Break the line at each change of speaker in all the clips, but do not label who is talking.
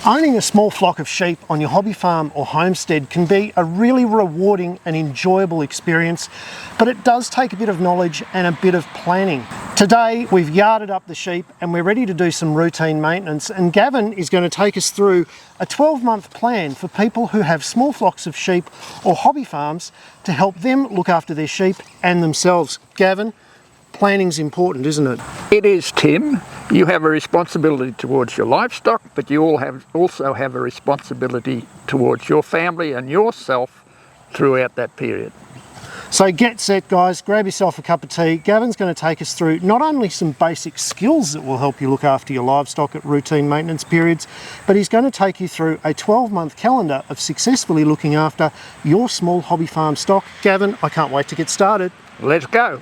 Owning a small flock of sheep on your hobby farm or homestead can be a really rewarding and enjoyable experience, but it does take a bit of knowledge and a bit of planning. Today we've yarded up the sheep and we're ready to do some routine maintenance, and Gavin is going to take us through a 12-month plan for people who have small flocks of sheep or hobby farms to help them look after their sheep and themselves. Gavin, planning's important, isn't it?
It is, Tim. You have a responsibility towards your livestock, but you also have a responsibility towards your family and yourself throughout that period.
So get set, guys, grab yourself a cup of tea. Gavin's going to take us through not only some basic skills that will help you look after your livestock at routine maintenance periods, but he's going to take you through a 12-month calendar of successfully looking after your small hobby farm stock. Gavin, I can't wait to get started.
Let's go.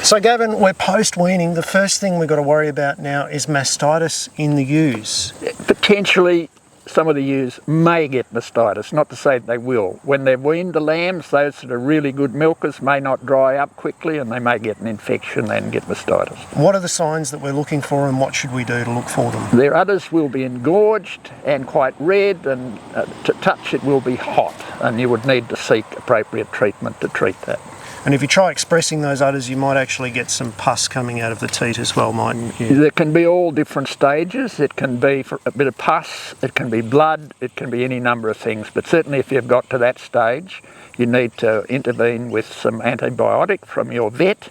So Gavin, we're post-weaning. The first thing we've got to worry about now is mastitis in the ewes.
Potentially some of the ewes may get mastitis, not to say they will. When they've weaned the lambs, those that are really good milkers may not dry up quickly and they may get an infection and get mastitis.
What are the signs that we're looking for and what should we do to look for them?
Their udders will be engorged and quite red, and to touch it will be hot, and you would need to seek appropriate treatment to treat that.
And if you try expressing those udders, you might actually get some pus coming out of the teat as well, mightn't you?
There can be all different stages. It can be for a bit of pus, it can be blood, it can be any number of things. But certainly if you've got to that stage, you need to intervene with some antibiotic from your vet,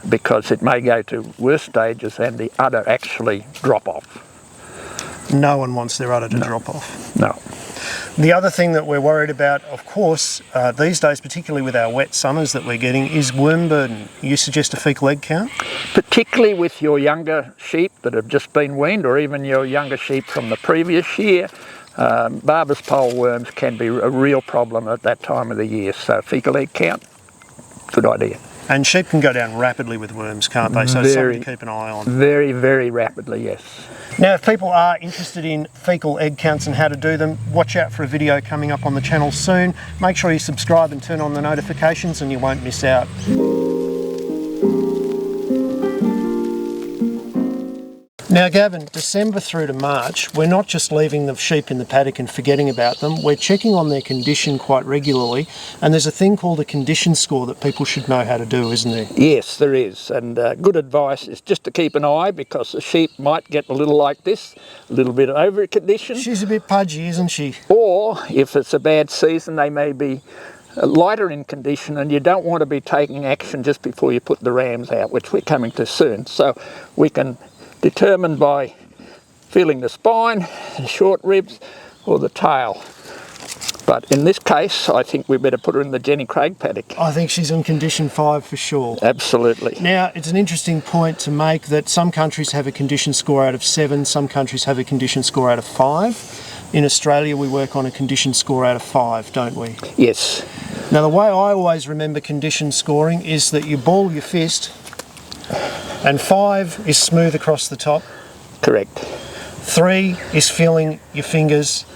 because it may go to worse stages and the udder actually drop off.
No one wants their udder to drop off.
No.
The other thing that we're worried about, of course, these days, particularly with our wet summers that we're getting, is worm burden. You suggest a fecal egg count?
Particularly with your younger sheep that have just been weaned, or even your younger sheep from the previous year, barber's pole worms can be a real problem at that time of the year. So fecal egg count, good idea.
And sheep can go down rapidly with worms, can't they? So it's something to keep an eye on.
Very, very rapidly, yes.
Now, if people are interested in fecal egg counts and how to do them, watch out for a video coming up on the channel soon. Make sure you subscribe and turn on the notifications and you won't miss out. Now Gavin, December through to March, we're not just leaving the sheep in the paddock and forgetting about them, we're checking on their condition quite regularly, and there's a thing called a condition score that people should know how to do, isn't there?
Yes, there is, and good advice is just to keep an eye, because the sheep might get a little like this, a little bit over condition.
She's a bit pudgy, isn't she?
Or, if it's a bad season, they may be lighter in condition, and you don't want to be taking action just before you put the rams out, which we're coming to soon. So we can determined by feeling the spine, the short ribs, or the tail. But in this case, I think we better put her in the Jenny Craig paddock.
I think she's in condition 5 for sure.
Absolutely.
Now, it's an interesting point to make that some countries have a condition score out of 7, some countries have a condition score out of 5. In Australia, we work on a condition score out of 5, don't we?
Yes.
Now, the way I always remember condition scoring is that you ball your fist, and 5 is smooth across the top.
Correct.
3 is feeling your fingers,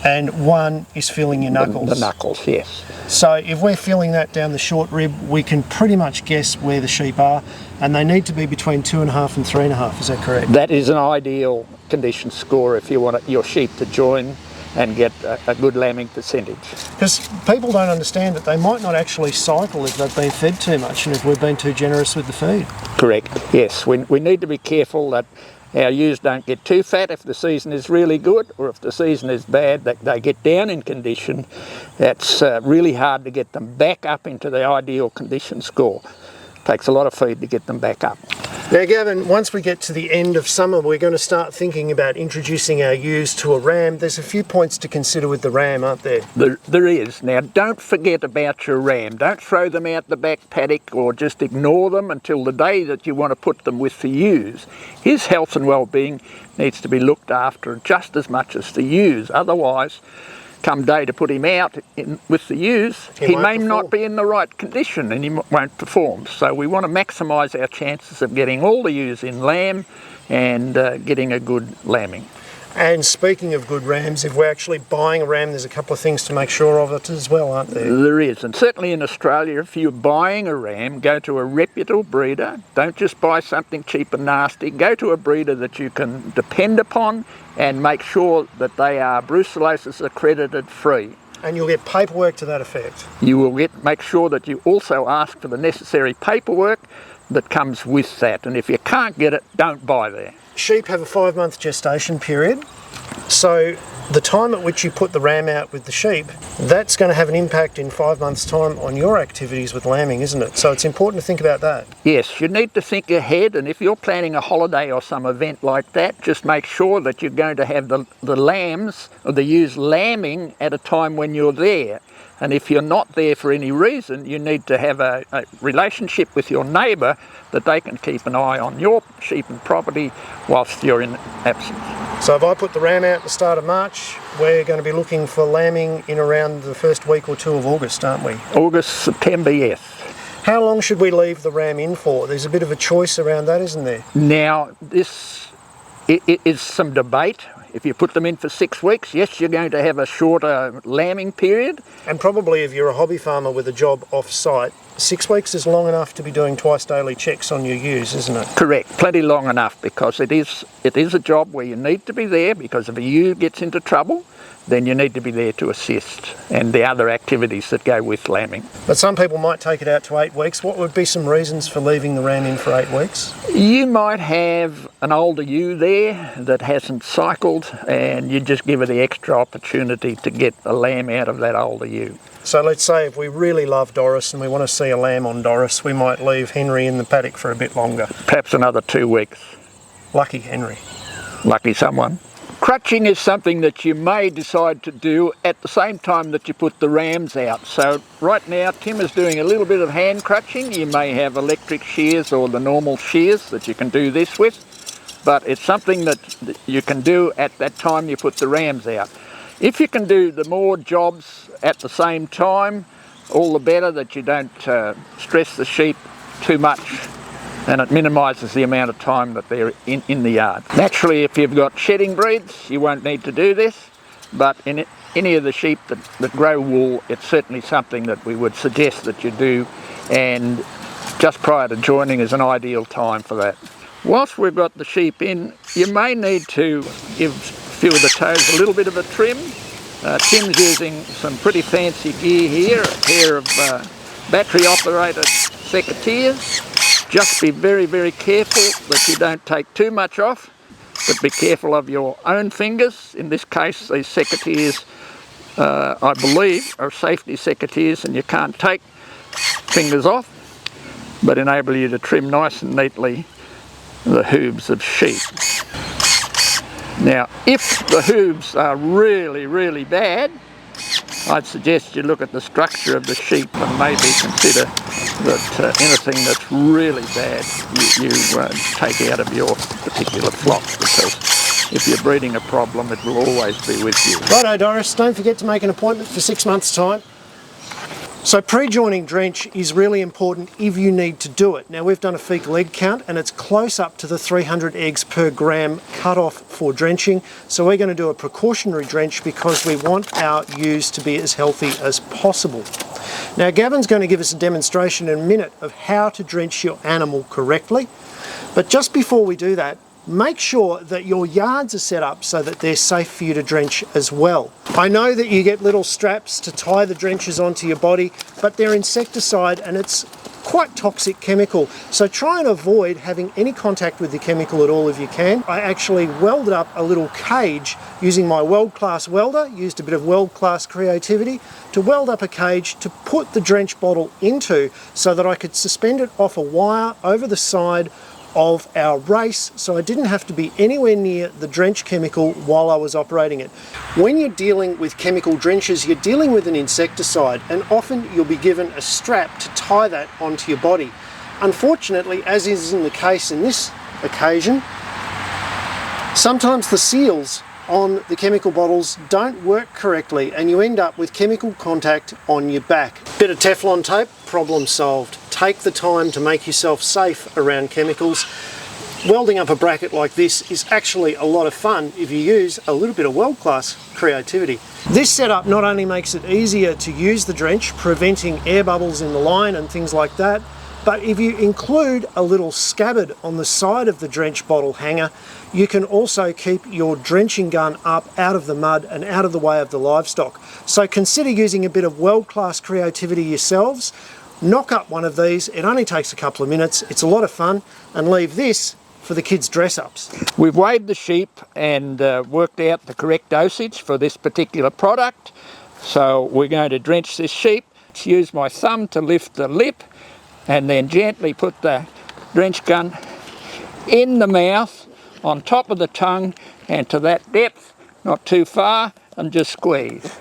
and 1 is feeling your knuckles.
The knuckles, yes.
So if we're feeling that down the short rib, we can pretty much guess where the sheep are, and they need to be between 2.5 and 3.5, is that correct?
That is an ideal condition score if you want your sheep to join and get a good lambing percentage.
Because people don't understand that they might not actually cycle if they've been fed too much and if we've been too generous with the feed.
Correct, yes. We need to be careful that our ewes don't get too fat if the season is really good, or if the season is bad, that they get down in condition. That's really hard to get them back up into the ideal condition score. Takes a lot of feed to get them back up.
Now Gavin, once we get to the end of summer, we're going to start thinking about introducing our ewes to a ram. There's a few points to consider with the ram, aren't there?
There is. Now, don't forget about your ram. Don't throw them out the back paddock or just ignore them until the day that you want to put them with the ewes. His health and well-being needs to be looked after just as much as the ewes. Otherwise, come day to put him out with the ewes, he may not be in the right condition and he won't perform. So we want to maximise our chances of getting all the ewes in lamb and getting a good lambing.
And speaking of good rams, if we're actually buying a ram, there's a couple of things to make sure of it as well, aren't there?
There is, and certainly in Australia, if you're buying a ram, go to a reputable breeder. Don't just buy something cheap and nasty. Go to a breeder that you can depend upon and make sure that they are brucellosis accredited free.
And you'll get paperwork to that effect.
You will make sure that you also ask for the necessary paperwork that comes with that, and if you can't get it, don't buy there.
Sheep have a 5-month gestation period, so the time at which you put the ram out with the sheep, that's going to have an impact in 5 months' time on your activities with lambing, isn't it? So it's important to think about that.
Yes, you need to think ahead, and if you're planning a holiday or some event like that, just make sure that you're going to have the lambs or the ewes lambing at a time when you're there. And if you're not there for any reason, you need to have a relationship with your neighbour that they can keep an eye on your sheep and property whilst you're in absence.
So if I put the ram out at the start of March, we're going to be looking for lambing in around the first week or two of August, aren't we?
August, September, yes.
How long should we leave the ram in for? There's a bit of a choice around that, isn't there?
Now, this is some debate. If you put them in for 6 weeks, yes, you're going to have a shorter lambing period.
And probably if you're a hobby farmer with a job off-site, 6 weeks is long enough to be doing twice daily checks on your ewes, isn't it?
Correct, plenty long enough, because it is a job where you need to be there, because if a ewe gets into trouble, then you need to be there to assist, and the other activities that go with lambing.
But some people might take it out to 8 weeks. What would be some reasons for leaving the ram in for 8 weeks?
You might have an older ewe there that hasn't cycled, and you just give her the extra opportunity to get a lamb out of that older ewe.
So let's say if we really love Doris and we want to see a lamb on Doris, we might leave Henry in the paddock for a bit longer.
Perhaps another 2 weeks.
Lucky Henry.
Lucky someone. Crutching is something that you may decide to do at the same time that you put the rams out. So right now Tim is doing a little bit of hand crutching. You may have electric shears or the normal shears that you can do this with, but it's something that you can do at that time you put the rams out. If you can do the more jobs at the same time, all the better, that you don't stress the sheep too much, and it minimises the amount of time that they're in the yard. Naturally, if you've got shedding breeds, you won't need to do this, but in any of the sheep that grow wool, it's certainly something that we would suggest that you do, and just prior to joining is an ideal time for that. Whilst we've got the sheep in, you may need to give a few of the toes a little bit of a trim. Tim's using some pretty fancy gear here, a pair of battery operated secateurs. Just be very, very careful that you don't take too much off, but be careful of your own fingers. In this case, these secateurs, I believe, are safety secateurs, and you can't take fingers off, but enable you to trim nice and neatly the hooves of sheep. Now, if the hooves are really, really bad, I'd suggest you look at the structure of the sheep and maybe consider that anything that's really bad you take out of your particular flock, because if you're breeding a problem, it will always be with you.
Righto, Doris, don't forget to make an appointment for 6 months' time. So pre-joining drench is really important if you need to do it. Now we've done a fecal egg count and it's close up to the 300 eggs per gram cutoff for drenching. So we're going to do a precautionary drench because we want our ewes to be as healthy as possible. Now Gavin's going to give us a demonstration in a minute of how to drench your animal correctly. But just before we do that, make sure that your yards are set up so that they're safe for you to drench as well. I know that you get little straps to tie the drenches onto your body, but they're insecticide and it's quite toxic chemical. So try and avoid having any contact with the chemical at all if you can. I actually welded up a little cage using my world-class welder, used a bit of world-class creativity to weld up a cage to put the drench bottle into so that I could suspend it off a wire over the side of our race, so I didn't have to be anywhere near the drench chemical while I was operating it. When you're dealing with chemical drenches, you're dealing with an insecticide, and often you'll be given a strap to tie that onto your body. Unfortunately, as is in the case in this occasion, sometimes the seals on the chemical bottles don't work correctly and you end up with chemical contact on your back. Bit of Teflon tape, problem solved. Take the time to make yourself safe around chemicals. Welding up a bracket like this is actually a lot of fun if you use a little bit of world-class creativity. This setup not only makes it easier to use the drench, preventing air bubbles in the line and things like that, but if you include a little scabbard on the side of the drench bottle hanger, you can also keep your drenching gun up out of the mud and out of the way of the livestock. So consider using a bit of world-class creativity yourselves. Knock up one of these, it only takes a couple of minutes, it's a lot of fun, and leave this for the kids' dress-ups.
We've weighed the sheep and worked out the correct dosage for this particular product. So we're going to drench this sheep. Use my thumb to lift the lip and then gently put the drench gun in the mouth, on top of the tongue, and to that depth, not too far, and just squeeze.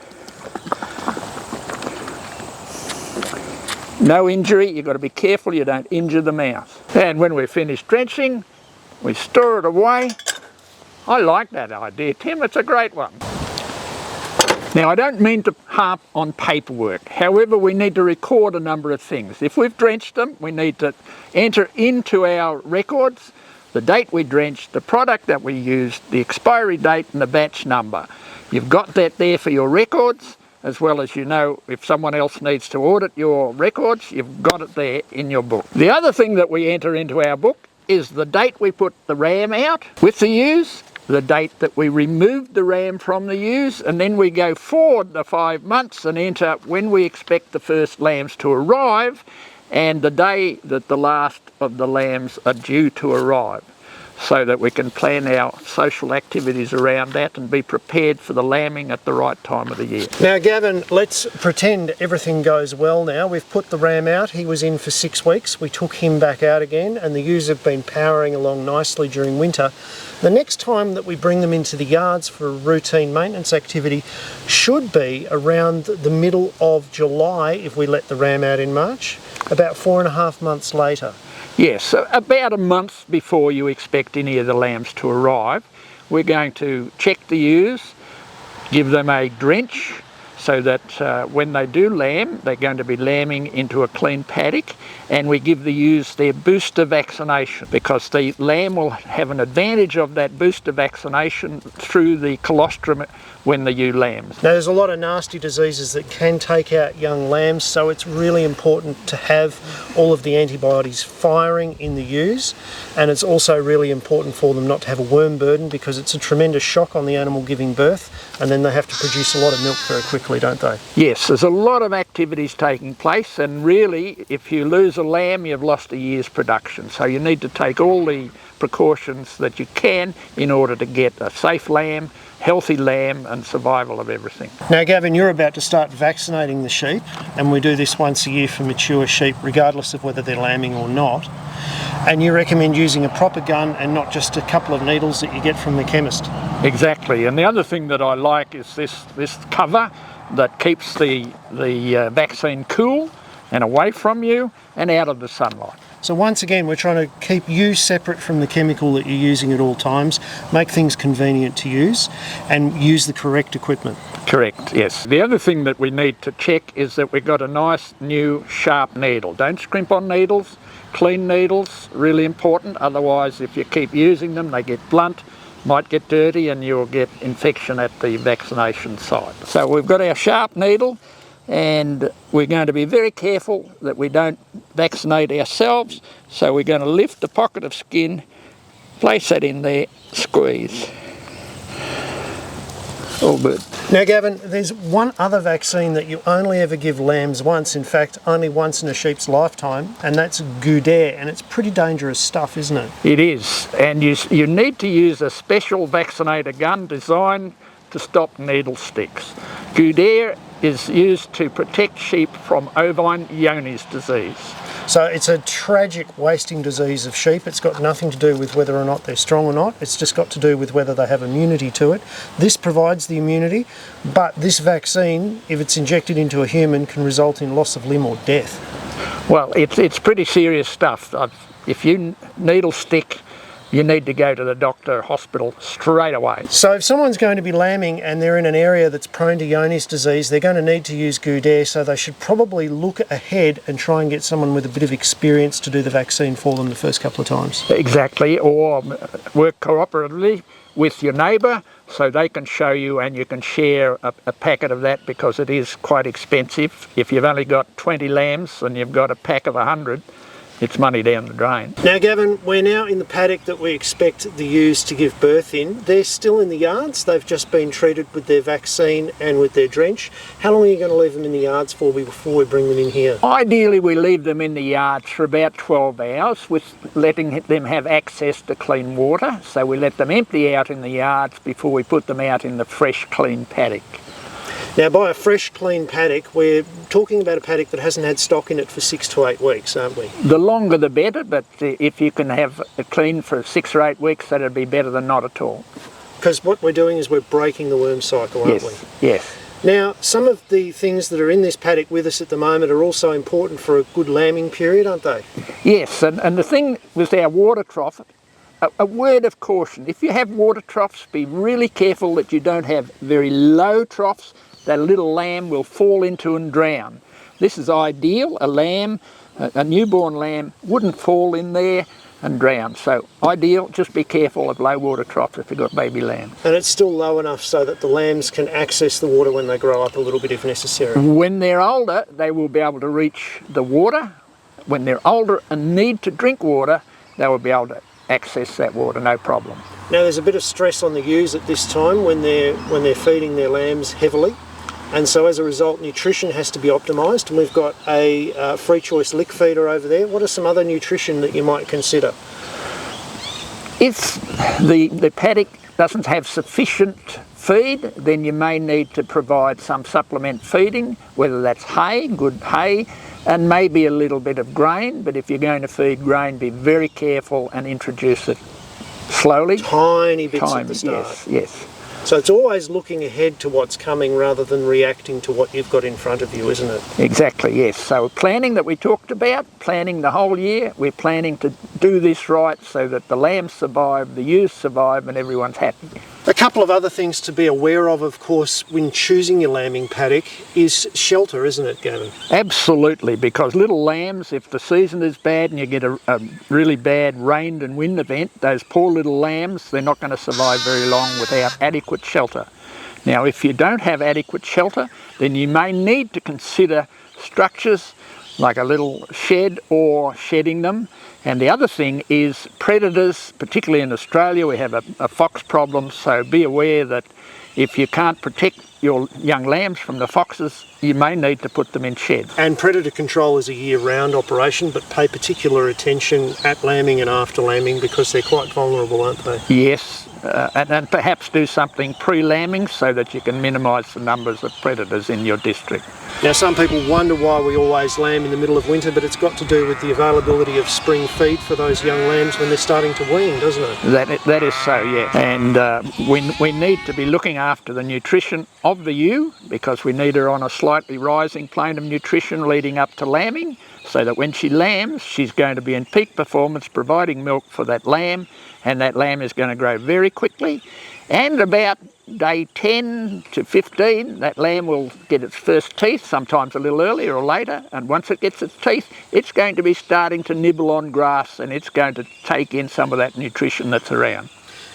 No injury, you've got to be careful you don't injure the mouth. And when we're finished drenching, we store it away. I like that idea, Tim, it's a great one. Now, I don't mean to harp on paperwork. However, we need to record a number of things. If we've drenched them, we need to enter into our records the date we drenched, the product that we used, the expiry date and the batch number. You've got that there for your records, as well as, you know, if someone else needs to audit your records, you've got it there in your book. The other thing that we enter into our book is the date we put the ram out with the ewes, the date that we removed the ram from the ewes, and then we go forward the 5 months and enter when we expect the first lambs to arrive and the day that the last of the lambs are due to arrive, so that we can plan our social activities around that and be prepared for the lambing at the right time of the year.
Now Gavin, let's pretend everything goes well now. We've put the ram out, he was in for 6 weeks, we took him back out again and the ewes have been powering along nicely during winter. The next time that we bring them into the yards for a routine maintenance activity should be around the middle of July if we let the ram out in March, about 4.5 months later.
Yes, so about a month before you expect any of the lambs to arrive, we're going to check the ewes, give them a drench so that when they do lamb, they're going to be lambing into a clean paddock, and we give the ewes their booster vaccination because the lamb will have an advantage of that booster vaccination through the colostrum when the ewe lambs.
Now there's a lot of nasty diseases that can take out young lambs, so it's really important to have all of the antibodies firing in the ewes, and it's also really important for them not to have a worm burden because it's a tremendous shock on the animal giving birth, and then they have to produce a lot of milk very quickly, don't they?
Yes, there's a lot of activities taking place, and really if you lose a lamb you've lost a year's production, so you need to take all the precautions that you can in order to get a safe lamb, healthy lamb and survival of everything.
Now Gavin, you're about to start vaccinating the sheep, and we do this once a year for mature sheep regardless of whether they're lambing or not, and you recommend using a proper gun and not just a couple of needles that you get from the chemist.
Exactly, and the other thing that I like is this cover that keeps the vaccine cool and away from you and out of the sunlight.
So once again, we're trying to keep you separate from the chemical that you're using at all times, make things convenient to use, and use the correct equipment.
Correct, yes. The other thing that we need to check is that we've got a nice new sharp needle. Don't scrimp on needles, clean needles, really important, otherwise if you keep using them they get blunt, might get dirty and you'll get infection at the vaccination site. So we've got our sharp needle, and we're going to be very careful that we don't vaccinate ourselves, so we're going to lift the pocket of skin, place that in there, squeeze. All good.
Now Gavin, there's one other vaccine that you only ever give lambs once, in fact only once in a sheep's lifetime, and that's Goudaire, and it's pretty dangerous stuff, isn't it?
It is, and you need to use a special vaccinator gun designed to stop needle sticks. Goudaire is used to protect sheep from ovine Johne's disease.
So it's a tragic wasting disease of sheep. It's got nothing to do with whether or not they're strong or not. It's just got to do with whether they have immunity to it. This provides the immunity, but this vaccine, if it's injected into a human, can result in loss of limb or death.
Well, it's pretty serious stuff. If you needle stick you need to go to the doctor or hospital straight away.
So if someone's going to be lambing and they're in an area that's prone to Johne's disease, they're going to need to use Goudet, so they should probably look ahead and try and get someone with a bit of experience to do the vaccine for them the first couple of times.
Exactly, or work cooperatively with your neighbour so they can show you and you can share a packet of that, because it is quite expensive. If you've only got 20 lambs and you've got a pack of 100, it's money down the drain.
Now Gavin, we're now in the paddock that we expect the ewes to give birth in. They're still in the yards, they've just been treated with their vaccine and with their drench. How long are you going to leave them in the yards for before we bring them in here?
Ideally we leave them in the yards for about 12 hours with letting them have access to clean water. So we let them empty out in the yards before we put them out in the fresh clean paddock.
Now by a fresh clean paddock, we're talking about a paddock that hasn't had stock in it for 6 to 8 weeks, aren't we?
The longer the better, but if you can have it clean for 6 or 8 weeks, that'd be better than not at all.
Because what we're doing is we're breaking the worm cycle, aren't we?
Yes.
Now, some of the things that are in this paddock with us at the moment are also important for a good lambing period, aren't they?
Yes, and the thing with our water trough, a word of caution: if you have water troughs, be really careful that you don't have very low troughs that a little lamb will fall into and drown. This is ideal. A lamb, a newborn lamb, wouldn't fall in there and drown. So ideal, just be careful of low water troughs if you've got baby lambs.
And it's still low enough so that the lambs can access the water when they grow up a little bit if necessary.
When they're older, they will be able to reach the water. When they're older and need to drink water, they will be able to access that water, no problem.
Now there's a bit of stress on the ewes at this time when they're feeding their lambs heavily. And so as a result, nutrition has to be optimised, and we've got a free choice lick feeder over there. What are some other nutrition that you might consider?
If the paddock doesn't have sufficient feed, then you may need to provide some supplement feeding, whether that's hay, good hay, and maybe a little bit of grain. But if you're going to feed grain, be very careful and introduce it slowly.
Tiny bits at the start.
Yes.
So it's always looking ahead to what's coming rather than reacting to what you've got in front of you, isn't it?
Exactly, yes. So planning that we talked about, planning the whole year, we're planning to do this right so that the lambs survive, the ewes survive, and everyone's happy.
A couple of other things to be aware of course, when choosing your lambing paddock is shelter, isn't it, Gavin?
Absolutely, because little lambs, if the season is bad and you get a really bad rain and wind event, those poor little lambs, they're not going to survive very long without adequate shelter. Now, if you don't have adequate shelter, then you may need to consider structures like a little shed or shedding them. And the other thing is predators, particularly in Australia, we have a fox problem, so be aware that if you can't protect your young lambs from the foxes, you may need to put them in sheds.
And predator control is a year-round operation, but pay particular attention at lambing and after lambing because they're quite vulnerable, aren't they?
Yes, and perhaps do something pre-lambing so that you can minimise the numbers of predators in your district.
Now some people wonder why we always lamb in the middle of winter, but it's got to do with the availability of spring feed for those young lambs when they're starting to wean, doesn't it?
That is so, yeah. And we need to be looking after the nutrition of the ewe, because we need her on a slightly rising plane of nutrition leading up to lambing, so that when she lambs, she's going to be in peak performance, providing milk for that lamb, and that lamb is going to grow very quickly. And about day 10 to 15, that lamb will get its first teeth, sometimes a little earlier or later, and once it gets its teeth, it's going to be starting to nibble on grass, and it's going to take in some of that nutrition that's around.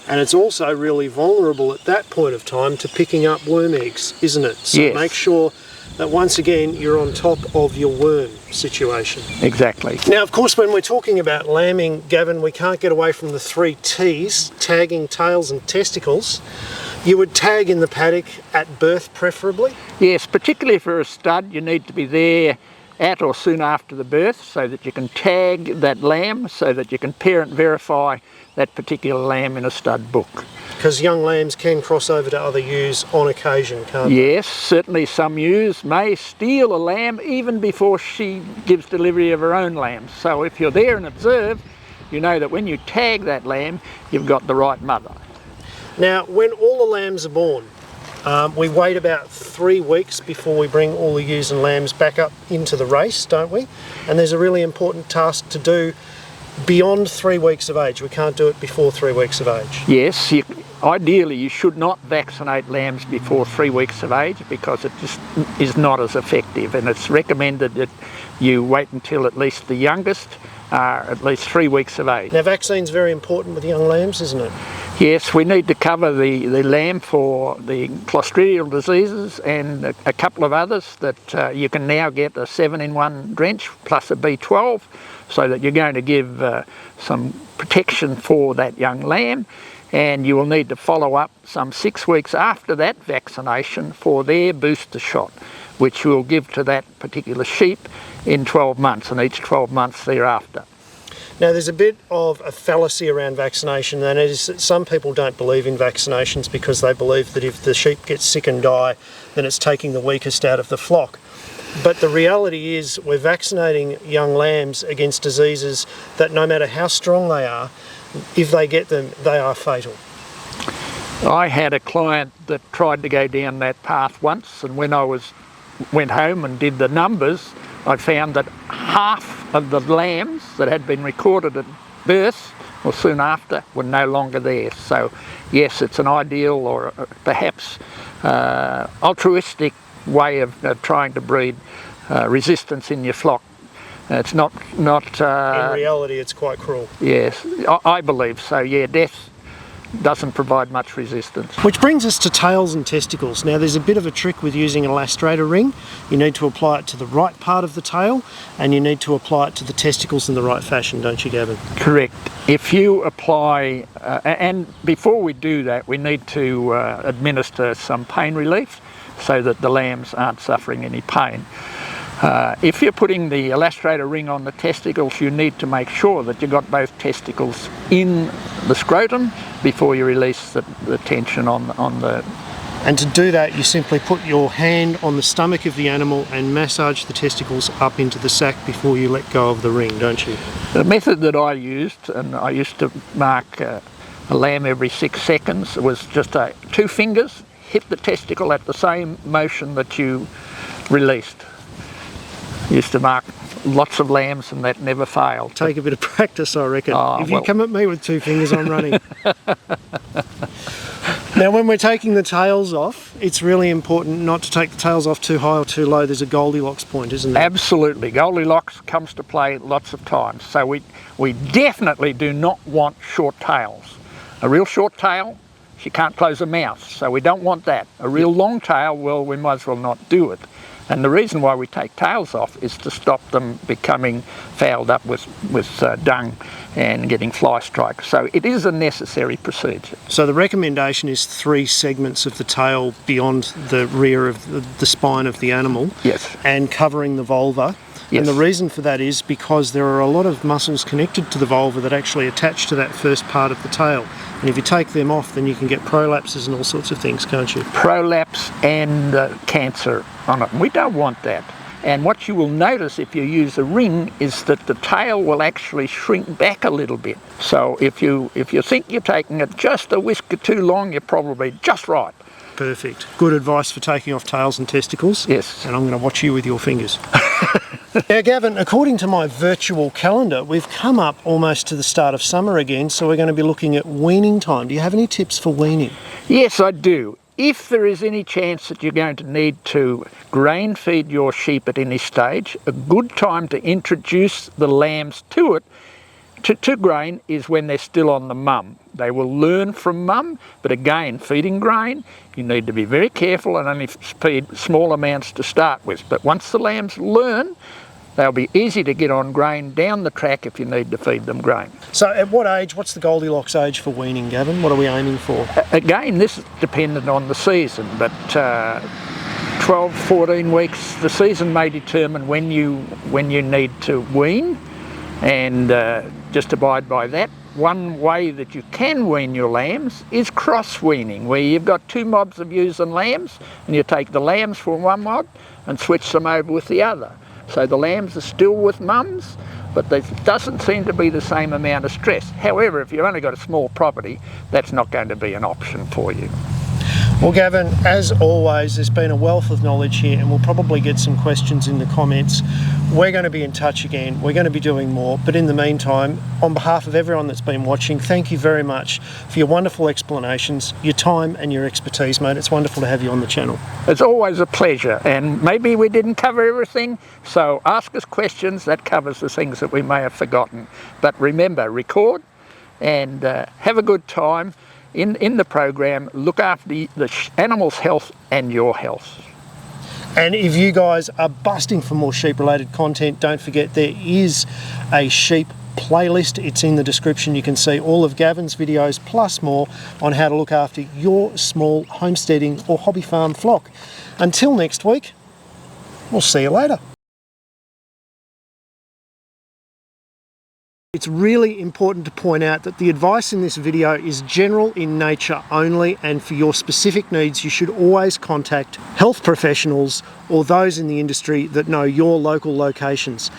And it's also really vulnerable at that point of time to picking up worm eggs, isn't it? So
yes.
Make sure that once again you're on top of your worm situation.
Exactly.
Now of course when we're talking about lambing, Gavin, we can't get away from the 3 T's, tagging, tails and testicles. You would tag in the paddock at birth preferably?
Yes, particularly for a stud, you need to be there at or soon after the birth so that you can tag that lamb, so that you can parent verify that particular lamb in a stud book.
Because young lambs can cross over to other ewes on occasion, can't they?
Yes, certainly some ewes may steal a lamb even before she gives delivery of her own lambs. So if you're there and observe, you know that when you tag that lamb, you've got the right mother.
Now, when all the lambs are born, we wait about 3 weeks before we bring all the ewes and lambs back up into the race, don't we? And there's a really important task to do beyond 3 weeks of age. We can't do it before 3 weeks of age.
Yes, ideally you should not vaccinate lambs before 3 weeks of age because it just is not as effective, and it's recommended that you wait until at least the youngest are at least 3 weeks of age.
Now, vaccine's very important with young lambs, isn't it?
Yes, we need to cover the lamb for the clostridial diseases and a couple of others that you can now get a 7-in-1 drench plus a B12, so that you're going to give some protection for that young lamb, and you will need to follow up some 6 weeks after that vaccination for their booster shot, which we'll give to that particular sheep in 12 months and each 12 months thereafter.
Now, there's a bit of a fallacy around vaccination, and it is that some people don't believe in vaccinations because they believe that if the sheep gets sick and die, then it's taking the weakest out of the flock. But the reality is we're vaccinating young lambs against diseases that no matter how strong they are, if they get them, they are fatal.
I had a client that tried to go down that path once, and when I went home and did the numbers, I found that half of the lambs that had been recorded at birth or soon after were no longer there. So yes, it's an ideal or perhaps altruistic way of trying to breed resistance in your flock. It's not in
reality, it's quite cruel.
Yes, I believe so. Yeah, death doesn't provide much resistance.
Which brings us to tails and testicles. Now, there's a bit of a trick with using an Elastrator ring. You need to apply it to the right part of the tail, and you need to apply it to the testicles in the right fashion, don't you, Gavin?
Correct. If you apply, and before we do that, we need to administer some pain relief so that the lambs aren't suffering any pain. If you're putting the Elastrator ring on the testicles, you need to make sure that you've got both testicles in the scrotum before you release the tension on the...
And to do that, you simply put your hand on the stomach of the animal and massage the testicles up into the sac before you let go of the ring, don't you?
The method that I used, and I used to mark a lamb every 6 seconds, was just 2 fingers, hit the testicle at the same motion that you released. Used to mark lots of lambs and that never failed.
Take a bit of practice, I reckon. If you come at me with 2 fingers, I'm running. Now, when we're taking the tails off, it's really important not to take the tails off too high or too low. There's a Goldilocks point, isn't there?
Absolutely. Goldilocks comes to play lots of times. So we definitely do not want short tails. A real short tail, she can't close her mouth, so we don't want that. A real long tail, well, we might as well not do it. And the reason why we take tails off is to stop them becoming fouled up with dung and getting fly strikes. So it is a necessary procedure.
So the recommendation is 3 segments of the tail beyond the rear of the spine of the animal.
Yes.
And covering the vulva.
Yes.
And the reason for that is because there are a lot of muscles connected to the vulva that actually attach to that first part of the tail. And if you take them off, then you can get prolapses and all sorts of things, can't you?
Prolapse and cancer on it. We don't want that. And what you will notice if you use a ring is that the tail will actually shrink back a little bit. So if you think you're taking it just a whisker too long, you're probably just right.
Perfect. Good advice for taking off tails and testicles.
Yes.
And I'm going to watch you with your fingers. Now, Gavin, according to my virtual calendar, we've come up almost to the start of summer again, so we're going to be looking at weaning time. Do you have any tips for weaning?
Yes, I do. If there is any chance that you're going to need to grain feed your sheep at any stage, a good time to introduce the lambs to it, to grain, is when they're still on the mum. They will learn from mum, but again, feeding grain, you need to be very careful and only feed small amounts to start with. But once the lambs learn, they'll be easy to get on grain down the track if you need to feed them grain.
So at what age, what's the Goldilocks age for weaning, Gavin? What are we aiming for?
Again, this is dependent on the season, but 12, 14 weeks, the season may determine when you need to wean, and just abide by that. One way that you can wean your lambs is cross-weaning, where you've got 2 mobs of ewes and lambs, and you take the lambs from one mob and switch them over with the other. So the lambs are still with mums, but there doesn't seem to be the same amount of stress. However, if you've only got a small property, that's not going to be an option for you.
Well, Gavin, as always, there's been a wealth of knowledge here, and we'll probably get some questions in the comments. We're going to be in touch again. We're going to be doing more. But in the meantime, on behalf of everyone that's been watching, thank you very much for your wonderful explanations, your time and your expertise, mate. It's wonderful to have you on the channel.
It's always a pleasure, and maybe we didn't cover everything, so ask us questions. That covers the things that we may have forgotten. But remember, record and have a good time in the program. Look after the animal's health and your health.
And if you guys are busting for more sheep related content, don't forget there is a sheep playlist. It's in the description. You can see all of Gavin's videos plus more on how to look after your small homesteading or hobby farm flock. Until next week, we'll see you later. It's really important to point out that the advice in this video is general in nature only, and for your specific needs you should always contact health professionals or those in the industry that know your local locations.